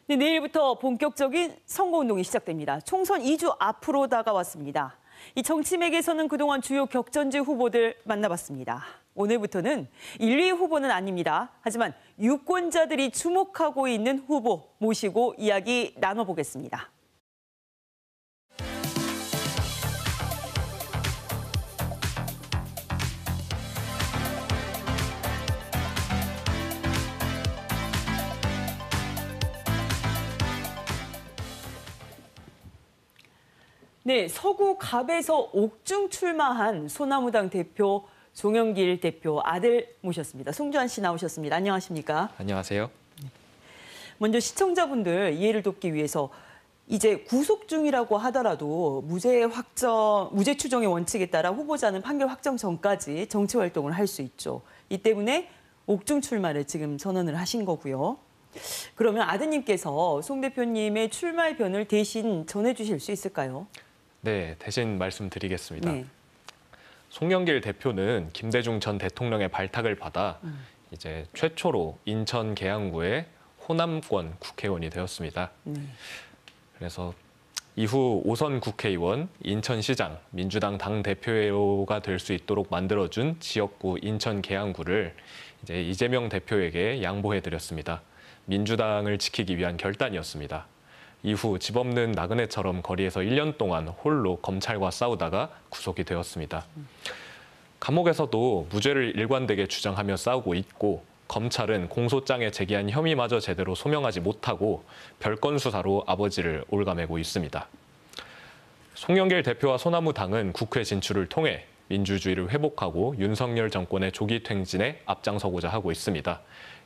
네, 내일부터 본격적인 선거운동이 시작됩니다. 총선 2주 앞으로 다가왔습니다. 이 정치맥에서는 그동안 주요 격전지 후보들 만나봤습니다. 오늘부터는 1, 2 후보는 아닙니다. 하지만 유권자들이 주목하고 있는 후보 모시고 이야기 나눠보겠습니다. 네, 서구 갑에서 옥중 출마한 소나무당 대표 송영길 대표 아들 모셨습니다. 송주환 씨 나오셨습니다. 안녕하십니까? 안녕하세요. 먼저 시청자분들 이해를 돕기 위해서 이제 구속 중이라고 하더라도 무죄 추정의 원칙에 따라 후보자는 판결 확정 전까지 정치 활동을 할 수 있죠. 이 때문에 옥중 출마를 지금 선언을 하신 거고요. 그러면 아드님께서 송 대표님의 출마의 변을 대신 전해주실 수 있을까요? 네, 대신 말씀드리겠습니다. 네. 송영길 대표는 김대중 전 대통령의 발탁을 받아 이제 최초로 인천 계양구의 호남권 국회의원이 되었습니다. 그래서 이후 5선 국회의원, 인천시장, 민주당 당대표가 될 수 있도록 만들어준 지역구 인천 계양구를 이제 이재명 대표에게 양보해드렸습니다. 민주당을 지키기 위한 결단이었습니다. 이후 집 없는 나그네처럼 거리에서 1년 동안 홀로 검찰과 싸우다가 구속이 되었습니다. 감옥에서도 무죄를 일관되게 주장하며 싸우고 있고 검찰은 공소장에 제기한 혐의마저 제대로 소명하지 못하고 별건 수사로 아버지를 올가매고 있습니다. 송영길 대표와 소나무당은 국회 진출을 통해 민주주의를 회복하고 윤석열 정권의 조기 퇴진에 앞장서고자 하고 있습니다.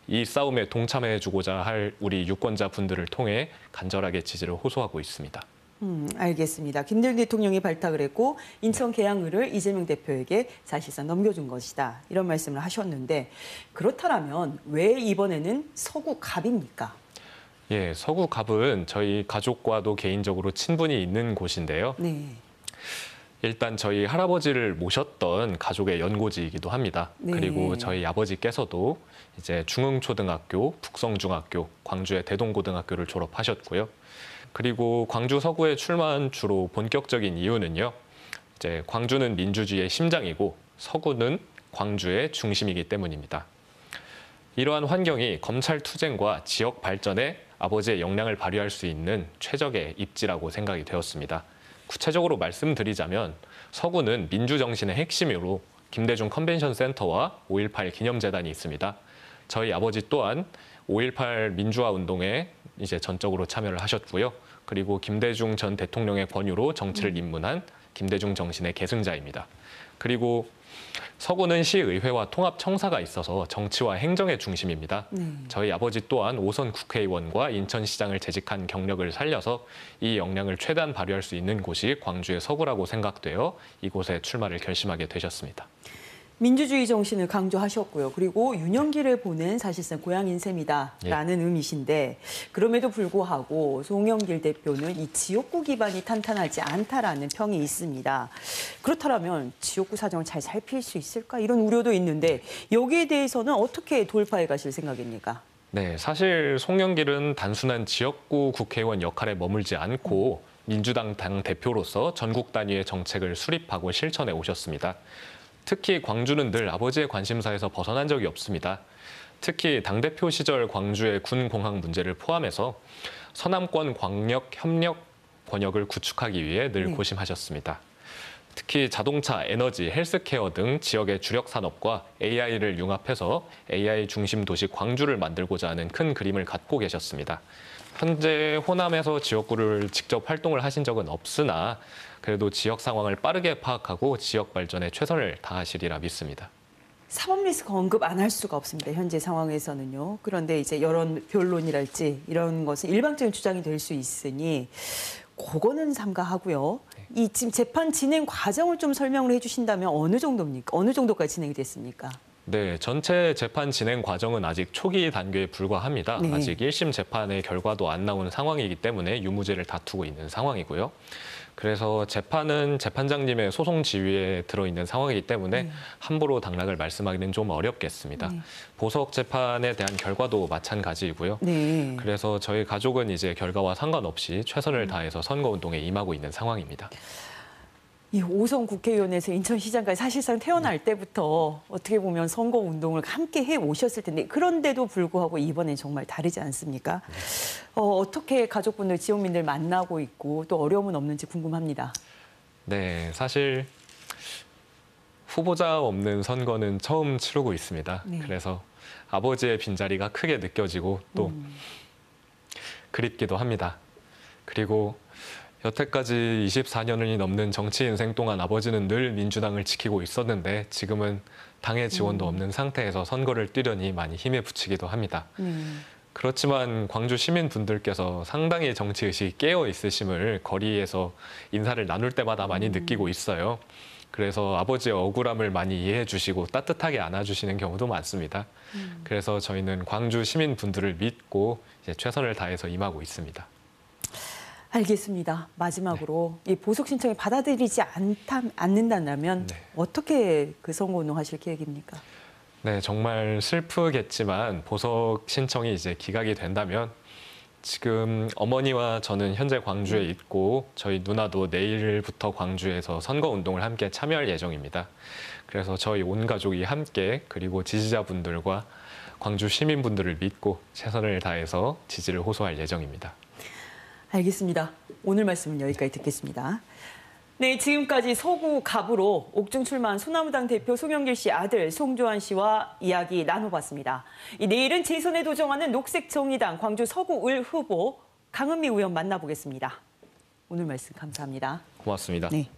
이 싸움에 동참해주고자 할 우리 유권자분들을 통해 간절하게 지지를 호소하고 있습니다. 알겠습니다. 김대중 대통령이 발탁을 했고 인천 계양구를 이재명 대표에게 사실상 넘겨준 것이다. 이런 말씀을 하셨는데 그렇다면 왜 이번에는 서구 갑입니까? 예, 서구 갑은 저희 가족과도 개인적으로 친분이 있는 곳인데요. 네. 일단 저희 할아버지를 모셨던 가족의 연고지이기도 합니다. 네. 그리고 저희 아버지께서도 이제 중흥초등학교, 북성중학교, 광주의 대동고등학교를 졸업하셨고요. 그리고 광주 서구에 출마한 주로 본격적인 이유는요. 이제 광주는 민주주의의 심장이고 서구는 광주의 중심이기 때문입니다. 이러한 환경이 검찰 투쟁과 지역 발전에 아버지의 역량을 발휘할 수 있는 최적의 입지라고 생각이 되었습니다. 구체적으로 말씀드리자면 서구는 민주정신의 핵심으로 김대중 컨벤션 센터와 5.18 기념재단이 있습니다. 저희 아버지 또한 5.18 민주화 운동에 이제 전적으로 참여를 하셨고요. 그리고 김대중 전 대통령의 권유로 정치를 입문한 김대중 정신의 계승자입니다. 그리고 서구는 시의회와 통합청사가 있어서 정치와 행정의 중심입니다. 저희 아버지 또한 5선 국회의원과 인천시장을 재직한 경력을 살려서 이 역량을 최대한 발휘할 수 있는 곳이 광주의 서구라고 생각되어 이곳에 출마를 결심하게 되셨습니다. 민주주의 정신을 강조하셨고요. 그리고 유년기를 보낸 사실상 고향인 셈이다라는 의미신데 그럼에도 불구하고 송영길 대표는 이 지역구 기반이 탄탄하지 않다라는 평이 있습니다. 그렇다면 지역구 사정을 잘 살필 수 있을까? 이런 우려도 있는데 여기에 대해서는 어떻게 돌파해 가실 생각입니까? 네, 사실 송영길은 단순한 지역구 국회의원 역할에 머물지 않고 민주당 당대표로서 전국 단위의 정책을 수립하고 실천해 오셨습니다. 특히 광주는 늘 아버지의 관심사에서 벗어난 적이 없습니다. 특히 당대표 시절 광주의 군공항 문제를 포함해서 서남권 광역 협력 권역을 구축하기 위해 늘 고심하셨습니다. 특히 자동차, 에너지, 헬스케어 등 지역의 주력 산업과 AI를 융합해서 AI 중심 도시 광주를 만들고자 하는 큰 그림을 갖고 계셨습니다. 현재 호남에서 지역구를 직접 활동을 하신 적은 없으나 그래도 지역 상황을 빠르게 파악하고 지역 발전에 최선을 다하시리라 믿습니다. 사법 리스크 언급 안 할 수가 없습니다. 현재 상황에서는요. 그런데 이제 여론 변론이랄지 이런 것은 일방적인 주장이 될 수 있으니 그거는 삼가하고요. 이 지금 재판 진행 과정을 좀 설명을 해주신다면 어느 정도입니까? 어느 정도까지 진행이 됐습니까? 네, 전체 재판 진행 과정은 아직 초기 단계에 불과합니다. 네. 아직 1심 재판의 결과도 안 나온 상황이기 때문에 유무죄를 다투고 있는 상황이고요. 그래서 재판은 재판장님의 소송 지휘에 들어있는 상황이기 때문에 함부로 당락을 말씀하기는 좀 어렵겠습니다. 네. 보석 재판에 대한 결과도 마찬가지이고요. 네. 그래서 저희 가족은 이제 결과와 상관없이 최선을 다해서 선거운동에 임하고 있는 상황입니다. 이 오선 국회의원에서 인천시장까지 사실상 태어날 때부터 어떻게 보면 선거 운동을 함께 해 오셨을 텐데 그런데도 불구하고 이번엔 정말 다르지 않습니까? 어떻게 가족분들, 지원민들 만나고 있고 또 어려움은 없는지 궁금합니다. 네, 사실 후보자 없는 선거는 처음 치르고 있습니다. 네. 그래서 아버지의 빈자리가 크게 느껴지고 또 그립기도 합니다. 그리고 여태까지 24년이 넘는 정치 인생 동안 아버지는 늘 민주당을 지키고 있었는데 지금은 당의 지원도 없는 상태에서 선거를 뛰려니 많이 힘에 부치기도 합니다. 그렇지만 광주 시민분들께서 상당히 정치의식이 깨어 있으심을 거리에서 인사를 나눌 때마다 많이 느끼고 있어요. 그래서 아버지의 억울함을 많이 이해해 주시고 따뜻하게 안아주시는 경우도 많습니다. 그래서 저희는 광주 시민분들을 믿고 이제 최선을 다해서 임하고 있습니다. 알겠습니다. 마지막으로 이 보석 신청이 받아들이지 않는다면 어떻게 그 선거운동 하실 계획입니까? 네, 정말 슬프겠지만 보석 신청이 이제 기각이 된다면 지금 어머니와 저는 현재 광주에 있고 저희 누나도 내일부터 광주에서 선거운동을 함께 참여할 예정입니다. 그래서 저희 온 가족이 함께 그리고 지지자분들과 광주 시민분들을 믿고 최선을 다해서 지지를 호소할 예정입니다. 알겠습니다. 오늘 말씀은 여기까지 듣겠습니다. 네, 지금까지 서구 갑으로 옥중 출마한 소나무당 대표 송영길 씨 아들 송조한 씨와 이야기 나눠봤습니다. 내일은 재선에 도전하는 녹색정의당 광주 서구을 후보 강은미 의원 만나보겠습니다. 오늘 말씀 감사합니다. 고맙습니다. 네.